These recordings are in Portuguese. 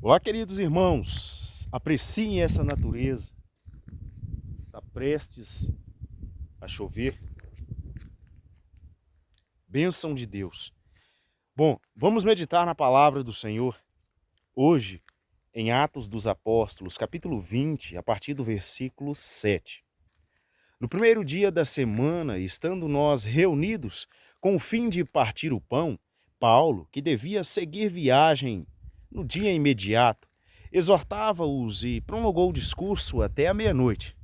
Olá, queridos irmãos, apreciem essa natureza. Está prestes a chover. Bênção de Deus. Bom, vamos meditar na palavra do Senhor hoje em Atos dos Apóstolos, capítulo 20, a partir do versículo 7. No primeiro dia da semana, estando nós reunidos com o fim de partir o pão, Paulo, que devia seguir viagem no dia imediato, exortava-os e prolongou o discurso até a meia-noite.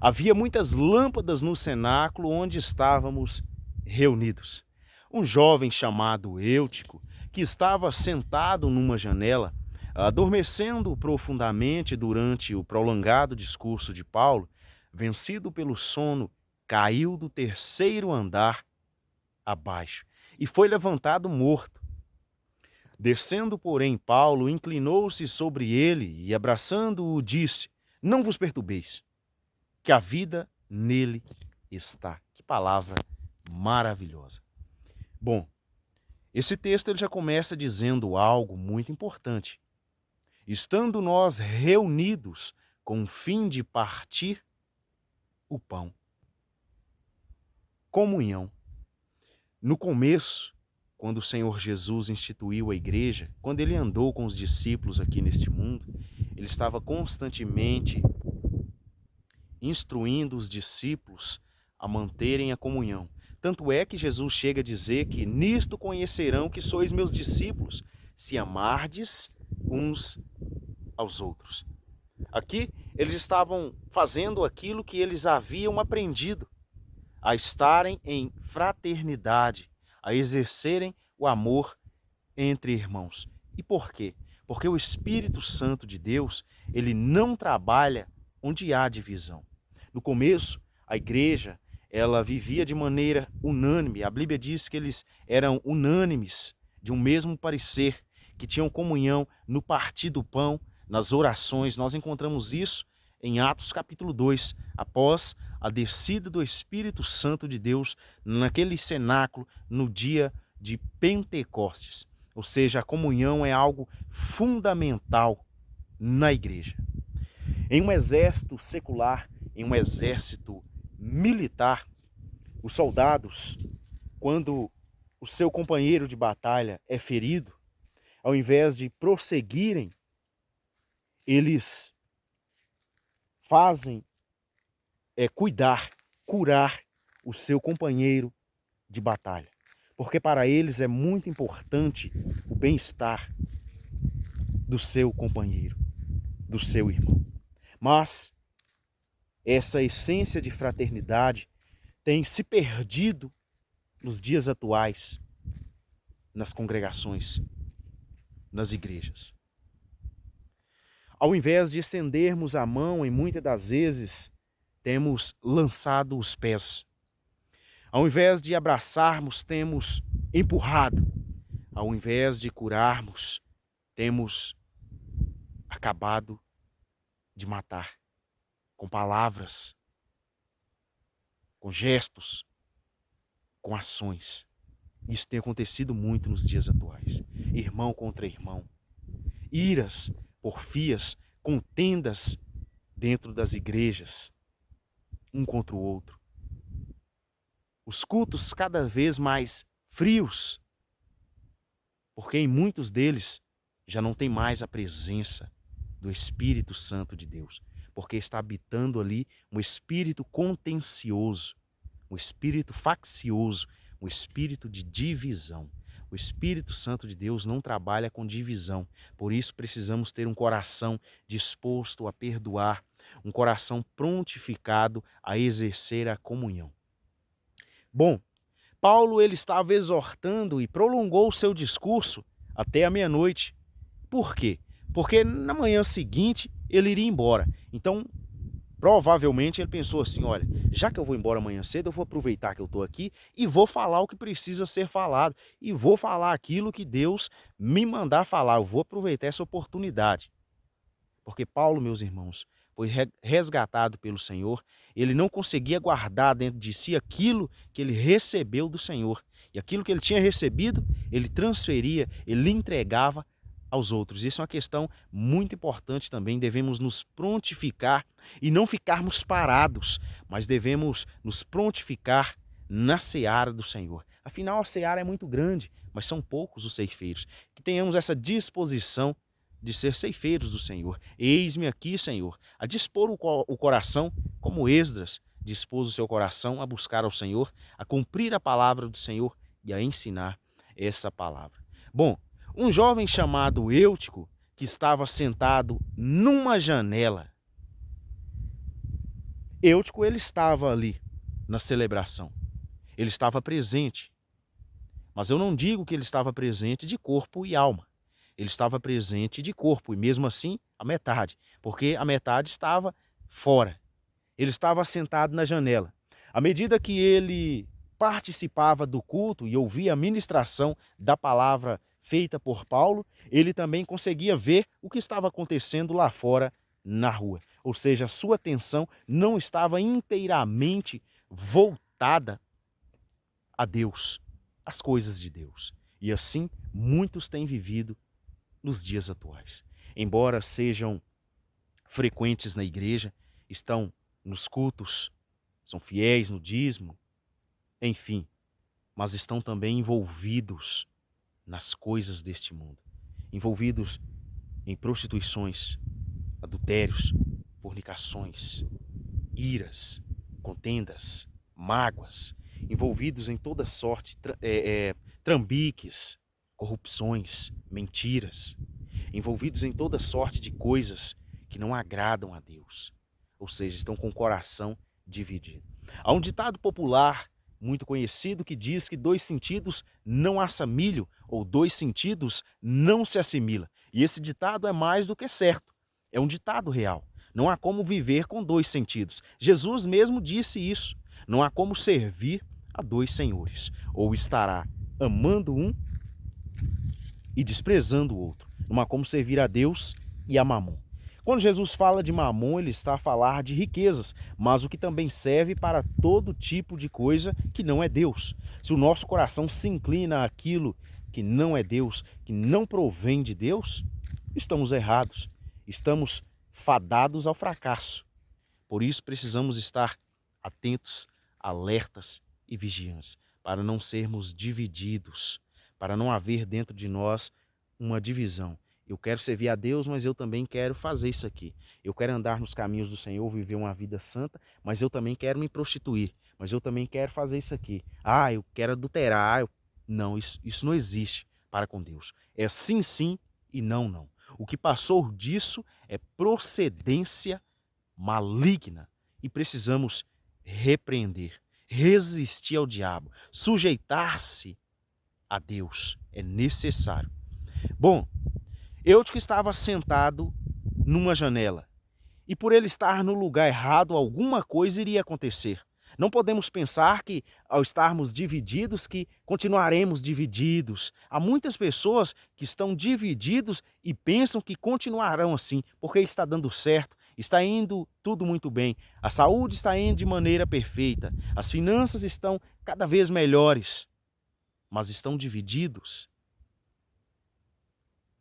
Havia muitas lâmpadas no cenáculo onde estávamos reunidos. Um jovem chamado Eutico, que estava sentado numa janela, adormecendo profundamente durante o prolongado discurso de Paulo, vencido pelo sono, caiu do terceiro andar abaixo e foi levantado morto. Descendo, porém, Paulo inclinou-se sobre ele e, abraçando-o, disse: Não vos perturbeis, que a vida nele está. Que palavra maravilhosa. Bom, esse texto ele já começa dizendo algo muito importante. Estando nós reunidos com o fim de partir o pão. Comunhão. No começo, quando o Senhor Jesus instituiu a igreja, quando ele andou com os discípulos aqui neste mundo, ele estava constantemente instruindo os discípulos a manterem a comunhão. Tanto é que Jesus chega a dizer que nisto conhecerão que sois meus discípulos, se amardes uns aos outros. Aqui eles estavam fazendo aquilo que eles haviam aprendido, a estarem em fraternidade, a exercerem o amor entre irmãos. E por quê? Porque o Espírito Santo de Deus, ele não trabalha onde há divisão. No começo, a igreja, ela vivia de maneira unânime. A Bíblia diz que eles eram unânimes, de um mesmo parecer, que tinham comunhão no partir do pão, nas orações. Nós encontramos isso em Atos capítulo 2, após a descida do Espírito Santo de Deus naquele cenáculo no dia de Pentecostes. Ou seja, a comunhão é algo fundamental na igreja. Em um exército secular, em um exército militar, os soldados, quando o seu companheiro de batalha é ferido, ao invés de prosseguirem, eles fazem curar o seu companheiro de batalha. Porque para eles é muito importante o bem-estar do seu companheiro, do seu irmão. Mas essa essência de fraternidade tem se perdido nos dias atuais, nas congregações, nas igrejas. Ao invés de estendermos a mão, e muitas das vezes temos lançado os pés. Ao invés de abraçarmos, temos empurrado. Ao invés de curarmos, temos acabado de matar. Com palavras, com gestos, com ações. Isso tem acontecido muito nos dias atuais. Irmão contra irmão. Iras, porfias, contendas dentro das igrejas, um contra o outro. Os cultos cada vez mais frios, porque em muitos deles já não tem mais a presença do Espírito Santo de Deus, porque está habitando ali um espírito contencioso, um espírito faccioso, um espírito de divisão. O Espírito Santo de Deus não trabalha com divisão, por isso precisamos ter um coração disposto a perdoar, um coração prontificado a exercer a comunhão. Bom, Paulo ele estava exortando e prolongou o seu discurso até a meia-noite. Por quê? Porque na manhã seguinte ele iria embora. Então, provavelmente ele pensou assim, olha, já que eu vou embora amanhã cedo, eu vou aproveitar que eu estou aqui e vou falar o que precisa ser falado. E vou falar aquilo que Deus me mandar falar. Eu vou aproveitar essa oportunidade. Porque Paulo, meus irmãos, foi resgatado pelo Senhor. Ele não conseguia guardar dentro de si aquilo que ele recebeu do Senhor. E aquilo que ele tinha recebido, ele transferia, ele entregava aos outros. Isso é uma questão muito importante também. Devemos nos prontificar e não ficarmos parados, mas devemos nos prontificar na seara do Senhor. Afinal, a seara é muito grande, mas são poucos os ceifeiros. Que tenhamos essa disposição de ser ceifeiros do Senhor. Eis-me aqui, Senhor, a dispor o coração, como Esdras dispôs o seu coração a buscar ao Senhor, a cumprir a palavra do Senhor e a ensinar essa palavra. Bom, um jovem chamado Eutico, que estava sentado numa janela. Eutico, ele estava ali na celebração. Ele estava presente. Mas eu não digo que ele estava presente de corpo e alma. Ele estava presente de corpo, e mesmo assim, a metade, porque a metade estava fora. Ele estava sentado na janela. À medida que ele participava do culto e ouvia a ministração da palavra feita por Paulo, ele também conseguia ver o que estava acontecendo lá fora na rua. Ou seja, a sua atenção não estava inteiramente voltada a Deus, às coisas de Deus. E assim, muitos têm vivido nos dias atuais. Embora sejam frequentes na igreja, estão nos cultos, são fiéis no dízimo, enfim, mas estão também envolvidos nas coisas deste mundo, envolvidos em prostituições, adultérios, fornicações, iras, contendas, mágoas, envolvidos em toda sorte, trambiques, corrupções, mentiras, envolvidos em toda sorte de coisas que não agradam a Deus, ou seja, estão com o coração dividido. Há um ditado popular muito conhecido que diz que 2 sentidos não assa milho, ou 2 sentidos não se assimila. E esse ditado é mais do que certo, é um ditado real. Não há como viver com 2 sentidos. Jesus mesmo disse isso. Não há como servir a 2 senhores. Ou estará amando um e desprezando o outro. Não há como servir a Deus e a Mamon. Quando Jesus fala de Mamon, ele está a falar de riquezas, mas o que também serve para todo tipo de coisa que não é Deus. Se o nosso coração se inclina àquilo que não é Deus, que não provém de Deus, estamos errados, estamos fadados ao fracasso. Por isso precisamos estar atentos, alertas e vigiantes, para não sermos divididos, para não haver dentro de nós uma divisão. Eu quero servir a Deus, mas eu também quero fazer isso aqui. Eu quero andar nos caminhos do Senhor, viver uma vida santa, mas eu também quero me prostituir. Mas eu também quero fazer isso aqui. Eu quero adulterar. Não, isso não existe para com Deus. É sim, sim e não, não. O que passou disso é procedência maligna e precisamos repreender, resistir ao diabo, sujeitar-se a Deus. É necessário. Bom, Eutico estava sentado numa janela e por ele estar no lugar errado, alguma coisa iria acontecer. Não podemos pensar que ao estarmos divididos, que continuaremos divididos. Há muitas pessoas que estão divididos e pensam que continuarão assim, porque está dando certo, está indo tudo muito bem, a saúde está indo de maneira perfeita, as finanças estão cada vez melhores, mas estão divididos.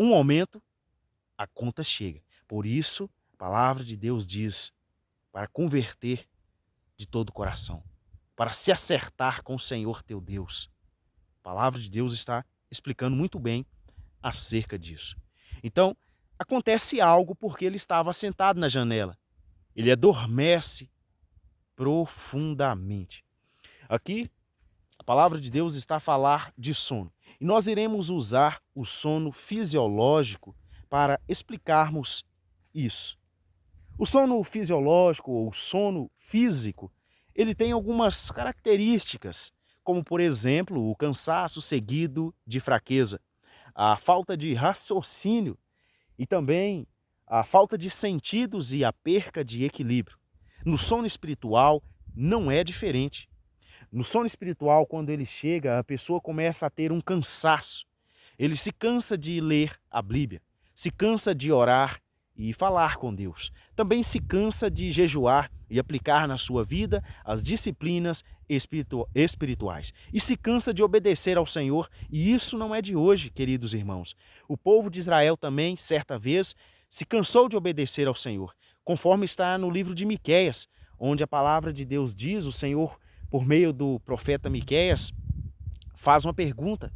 Um momento, a conta chega. Por isso, a palavra de Deus diz, para converter de todo o coração, para se acertar com o Senhor teu Deus. A palavra de Deus está explicando muito bem acerca disso. Então, acontece algo porque ele estava sentado na janela. Ele adormece profundamente. Aqui, a palavra de Deus está a falar de sono. E nós iremos usar o sono fisiológico para explicarmos isso. O sono fisiológico ou sono físico, ele tem algumas características, como por exemplo, o cansaço seguido de fraqueza, a falta de raciocínio e também a falta de sentidos e a perca de equilíbrio. No sono espiritual não é diferente. No sono espiritual, quando ele chega, a pessoa começa a ter um cansaço. Ele se cansa de ler a Bíblia, se cansa de orar e falar com Deus. Também se cansa de jejuar e aplicar na sua vida as disciplinas espirituais e se cansa de obedecer ao Senhor, e isso não é de hoje, queridos irmãos. O povo de Israel também, certa vez, se cansou de obedecer ao Senhor, conforme está no livro de Miqueias, onde a palavra de Deus diz, o Senhor, por meio do profeta Miqueias, faz uma pergunta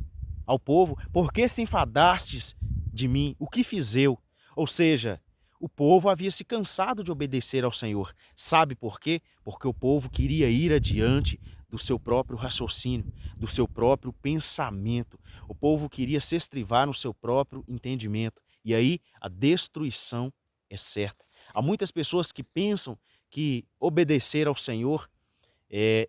ao povo: por que se enfadastes de mim? O que fiz eu? Ou seja, o povo havia se cansado de obedecer ao Senhor. Sabe por quê? Porque o povo queria ir adiante do seu próprio raciocínio, do seu próprio pensamento. O povo queria se estrivar no seu próprio entendimento. E aí a destruição é certa. Há muitas pessoas que pensam que obedecer ao Senhor é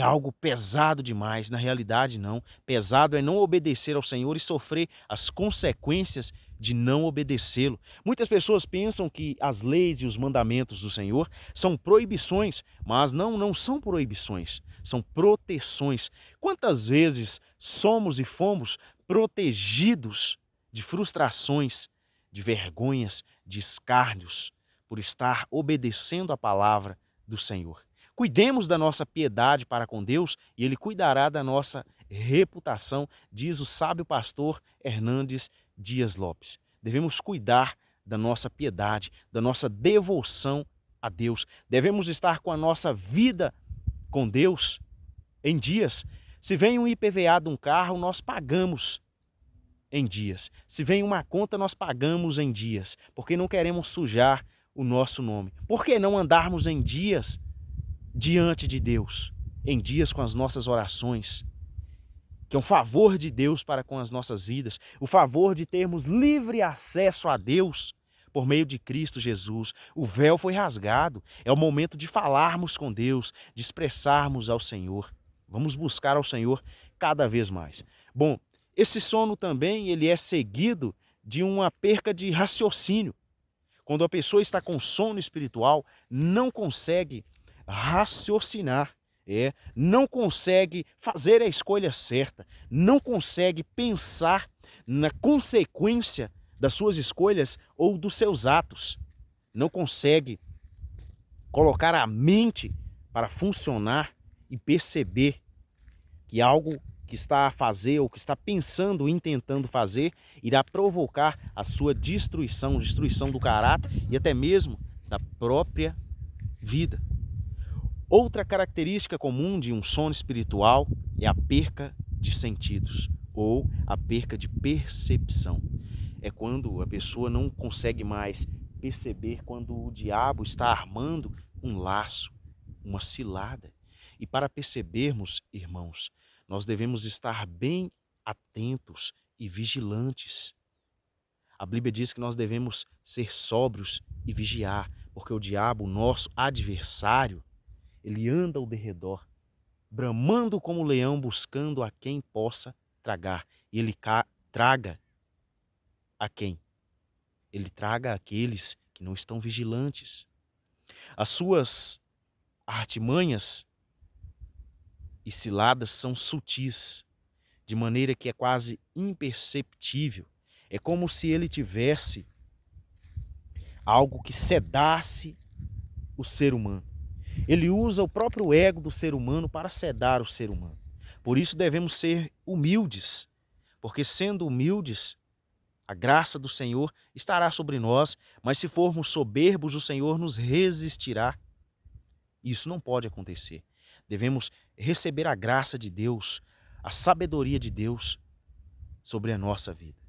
algo pesado demais. Na realidade, não. Pesado é não obedecer ao Senhor e sofrer as consequências de não obedecê-lo. Muitas pessoas pensam que as leis e os mandamentos do Senhor são proibições, mas não são proibições, são proteções. Quantas vezes somos e fomos protegidos de frustrações, de vergonhas, de escárnios, por estar obedecendo a palavra do Senhor? Cuidemos da nossa piedade para com Deus e Ele cuidará da nossa reputação, diz o sábio pastor Hernandes Dias Lopes. Devemos cuidar da nossa piedade, da nossa devoção a Deus. Devemos estar com a nossa vida com Deus em dias. Se vem um IPVA de um carro, nós pagamos em dias. Se vem uma conta, nós pagamos em dias, porque não queremos sujar o nosso nome. Por que não andarmos em dias diante de Deus, em dias com as nossas orações, que é um favor de Deus para com as nossas vidas, o favor de termos livre acesso a Deus por meio de Cristo Jesus. O véu foi rasgado, é o momento de falarmos com Deus, de expressarmos ao Senhor. Vamos buscar ao Senhor cada vez mais. Bom, esse sono também ele é seguido de uma perca de raciocínio. Quando a pessoa está com sono espiritual, não consegue raciocinar, não consegue fazer a escolha certa, não consegue pensar na consequência das suas escolhas ou dos seus atos, não consegue colocar a mente para funcionar e perceber que algo que está a fazer ou que está pensando e tentando fazer irá provocar a sua destruição do caráter e até mesmo da própria vida. Outra característica comum de um sono espiritual é a perca de sentidos ou a perca de percepção. É quando a pessoa não consegue mais perceber quando o diabo está armando um laço, uma cilada. E para percebermos, irmãos, nós devemos estar bem atentos e vigilantes. A Bíblia diz que nós devemos ser sóbrios e vigiar, porque o diabo, nosso adversário, ele anda ao derredor, bramando como leão, buscando a quem possa tragar. E ele traga a quem? Ele traga aqueles que não estão vigilantes. As suas artimanhas e ciladas são sutis, de maneira que é quase imperceptível. É como se ele tivesse algo que sedasse o ser humano. Ele usa o próprio ego do ser humano para sedar o ser humano. Por isso devemos ser humildes, porque sendo humildes, a graça do Senhor estará sobre nós, mas se formos soberbos, o Senhor nos resistirá. Isso não pode acontecer. Devemos receber a graça de Deus, a sabedoria de Deus sobre a nossa vida.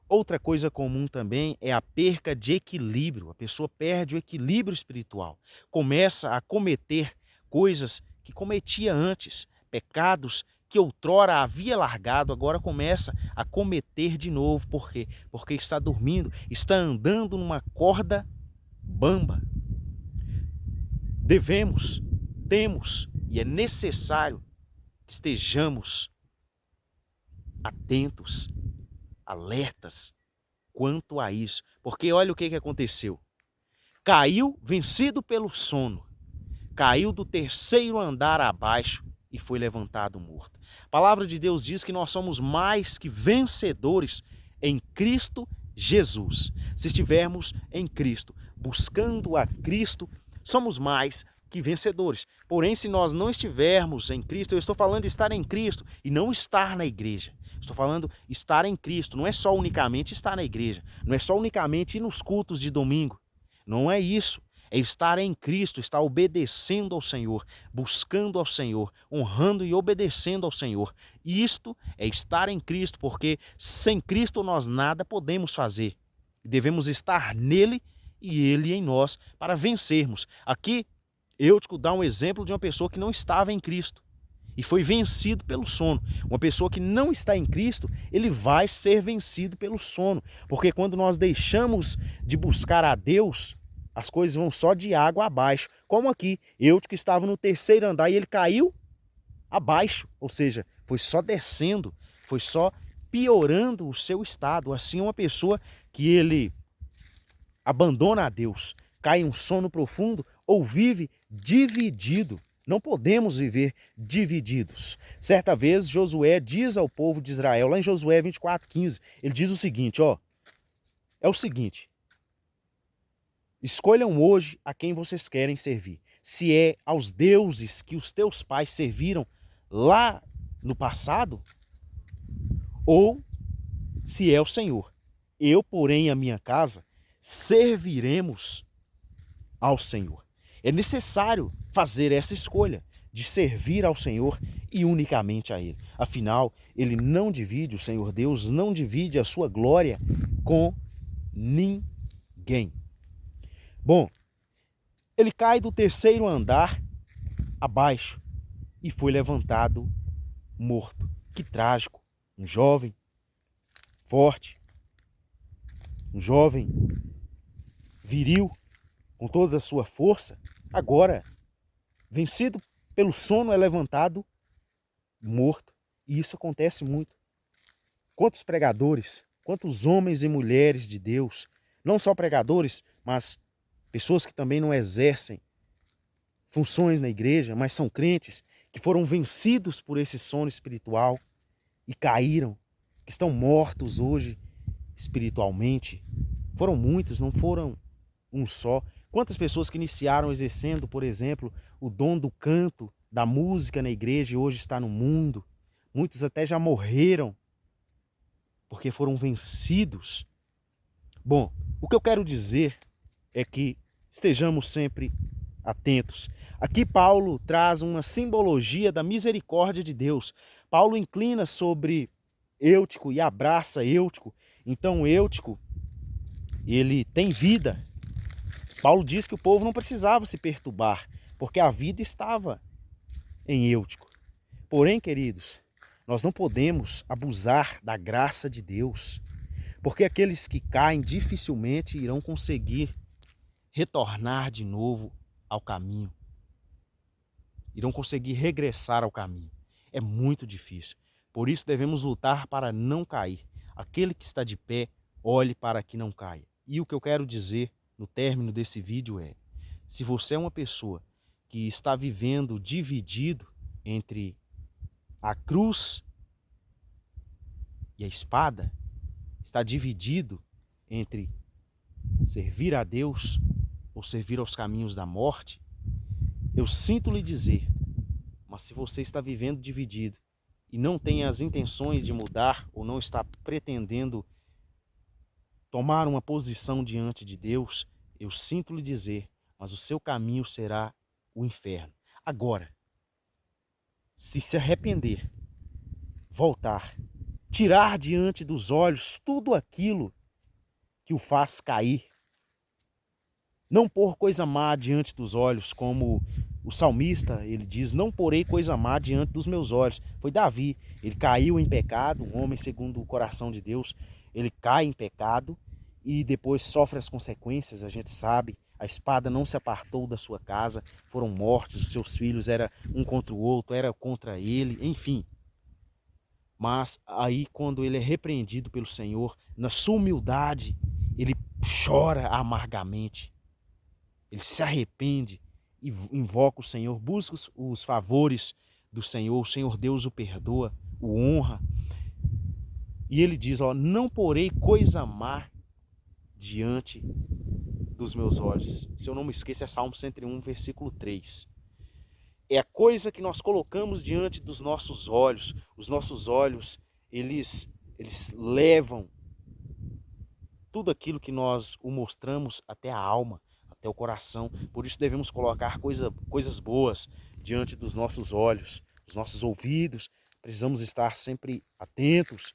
Outra coisa comum também é a perca de equilíbrio. A pessoa perde o equilíbrio espiritual. Começa a cometer coisas que cometia antes, pecados que outrora havia largado, agora começa a cometer de novo. Por quê? Porque está dormindo, está andando numa corda bamba. Temos e é necessário que estejamos atentos, alertas quanto a isso. Porque olha o que aconteceu. Caiu vencido pelo sono. Caiu do terceiro andar abaixo e foi levantado morto. A palavra de Deus diz que nós somos mais que vencedores em Cristo Jesus. Se estivermos em Cristo, buscando a Cristo, somos mais aqui vencedores. Porém, se nós não estivermos em Cristo, eu estou falando de estar em Cristo e não estar na igreja. Estou falando estar em Cristo, não é só unicamente estar na igreja, não é só unicamente ir nos cultos de domingo. Não é isso. É estar em Cristo, estar obedecendo ao Senhor, buscando ao Senhor, honrando e obedecendo ao Senhor. Isto é estar em Cristo, porque sem Cristo nós nada podemos fazer. Devemos estar nele e ele em nós para vencermos. Aqui, Eutico dá um exemplo de uma pessoa que não estava em Cristo e foi vencido pelo sono. Uma pessoa que não está em Cristo, ele vai ser vencido pelo sono, porque quando nós deixamos de buscar a Deus, as coisas vão só de água abaixo. Como aqui, Eutico estava no terceiro andar e ele caiu abaixo, ou seja, foi só descendo, foi só piorando o seu estado. Assim, uma pessoa que ele abandona a Deus, cai em um sono profundo ou vive dividido. Não podemos viver divididos. Certa vez, Josué diz ao povo de Israel, lá em Josué 24:15, ele diz o seguinte, é o seguinte: escolham hoje a quem vocês querem servir. Se é aos deuses que os teus pais serviram lá no passado, ou se é o Senhor. Eu, porém, e a minha casa, serviremos ao Senhor. É necessário fazer essa escolha de servir ao Senhor e unicamente a Ele. Afinal, Ele não divide, o Senhor Deus não divide a sua glória com ninguém. Bom, ele cai do terceiro andar abaixo e foi levantado morto. Que trágico. Um jovem forte, um jovem viril, com toda a sua força, agora, vencido pelo sono, é levantado morto. E isso acontece muito. Quantos pregadores, quantos homens e mulheres de Deus, não só pregadores, mas pessoas que também não exercem funções na igreja, mas são crentes, que foram vencidos por esse sono espiritual e caíram, que estão mortos hoje espiritualmente. Foram muitos, não foram um só. Quantas pessoas que iniciaram exercendo, por exemplo, o dom do canto, da música na igreja e hoje está no mundo. Muitos até já morreram porque foram vencidos. Bom, o que eu quero dizer é que estejamos sempre atentos. Aqui Paulo traz uma simbologia da misericórdia de Deus. Paulo inclina sobre Eutico e abraça Eutico. Então Eutico, ele tem vida. Paulo diz que o povo não precisava se perturbar, porque a vida estava em Eutico. Porém, queridos, nós não podemos abusar da graça de Deus, porque aqueles que caem dificilmente irão conseguir retornar de novo ao caminho. Irão conseguir regressar ao caminho. É muito difícil. Por isso devemos lutar para não cair. Aquele que está de pé, olhe para que não caia. E o que eu quero dizer no término desse vídeo é: se você é uma pessoa que está vivendo dividido entre a cruz e a espada, está dividido entre servir a Deus ou servir aos caminhos da morte, eu sinto lhe dizer, mas se você está vivendo dividido e não tem as intenções de mudar ou não está pretendendo tomar uma posição diante de Deus, eu sinto lhe dizer, mas o seu caminho será o inferno. Agora, se arrepender, voltar, tirar diante dos olhos tudo aquilo que o faz cair, não pôr coisa má diante dos olhos, como o salmista, ele diz, não porei coisa má diante dos meus olhos. Foi Davi, ele caiu em pecado, um homem segundo o coração de Deus, ele cai em pecado e depois sofre as consequências, a gente sabe, a espada não se apartou da sua casa, foram mortos, os seus filhos, era um contra o outro, era contra ele, enfim. Mas aí quando ele é repreendido pelo Senhor, na sua humildade, ele chora amargamente, ele se arrepende e invoca o Senhor, busca os favores do Senhor, o Senhor Deus o perdoa, o honra. E ele diz, não porei coisa má diante dos meus olhos. Se eu não me esqueço, é Salmo 101, versículo 3. É a coisa que nós colocamos diante dos nossos olhos. Os nossos olhos, eles levam tudo aquilo que nós o mostramos até a alma, até o coração. Por isso devemos colocar coisas boas diante dos nossos olhos, os nossos ouvidos. Precisamos estar sempre atentos,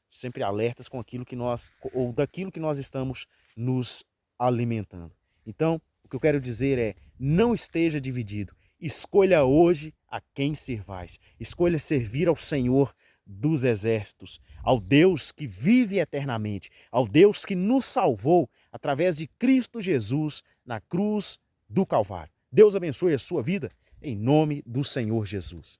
sempre alertas com aquilo que nós, ou daquilo que nós estamos nos alimentando. Então, o que eu quero dizer é, não esteja dividido. Escolha hoje a quem servais. Escolha servir ao Senhor dos exércitos, ao Deus que vive eternamente, ao Deus que nos salvou através de Cristo Jesus na cruz do Calvário. Deus abençoe a sua vida em nome do Senhor Jesus.